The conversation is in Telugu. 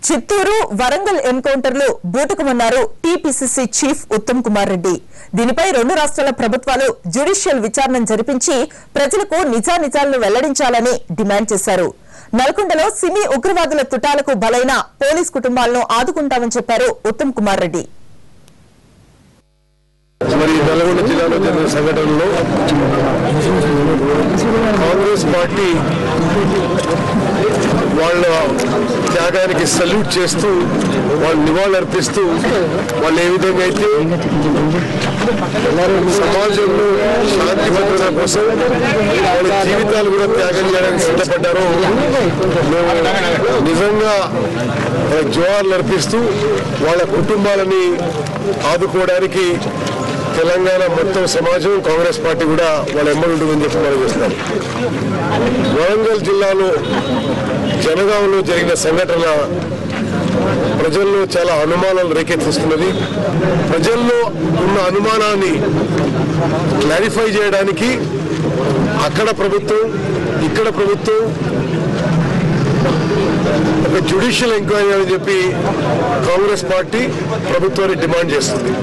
చిత్తూరు వరంగల్ ఎన్కౌంటర్లో బూటకమన్నారు టీపీసీసీ చీఫ్ ఉత్తమ్ కుమార్ రెడ్డి. దీనిపై రెండు రాష్ట్రాల ప్రభుత్వాలు జ్యుడిషియల్ విచారణ జరిపించి ప్రజలకు నిజానిజాలను వెల్లడించాలని డిమాండ్ చేశారు. నల్గొండలో సిమీ ఉగ్రవాదుల తుటాలకు బలైన పోలీస్ కుటుంబాలను ఆదుకుంటామని చెప్పారు ఉత్తమ్ కుమార్ రెడ్డి. నల్గొండ జిల్లాలో జరిగిన సంఘటనలో కాంగ్రెస్ పార్టీ వాళ్ళ త్యాగానికి సల్యూట్ చేస్తూ వాళ్ళు నివాళులర్పిస్తూ వాళ్ళు ఏ విధంగా అయితే సమాజంలో శాంతి భద్రత కోసం వాళ్ళ జీవితాలు కూడా త్యాగం చేయడానికి సిద్ధపడ్డారో మేము నిజంగా జోహార్లు అర్పిస్తూ వాళ్ళ కుటుంబాలని ఆదుకోవడానికి తెలంగాణ మొత్తం సమాజం కాంగ్రెస్ పార్టీ కూడా వాళ్ళ ఎమ్మడి ఉంటుందని చెప్పి మనం చేస్తున్నాం. వరంగల్ జిల్లాలో జనగాంలో జరిగిన సంఘటన ప్రజల్లో చాలా అనుమానాలు రేకెత్తిస్తున్నది. ప్రజల్లో ఉన్న అనుమానాన్ని క్లారిఫై చేయడానికి అక్కడ ప్రభుత్వం ఇక్కడ ప్రభుత్వం ఒక జ్యుడిషియల్ ఎంక్వైరీ అని చెప్పి కాంగ్రెస్ పార్టీ ప్రభుత్వాన్ని డిమాండ్ చేస్తుంది.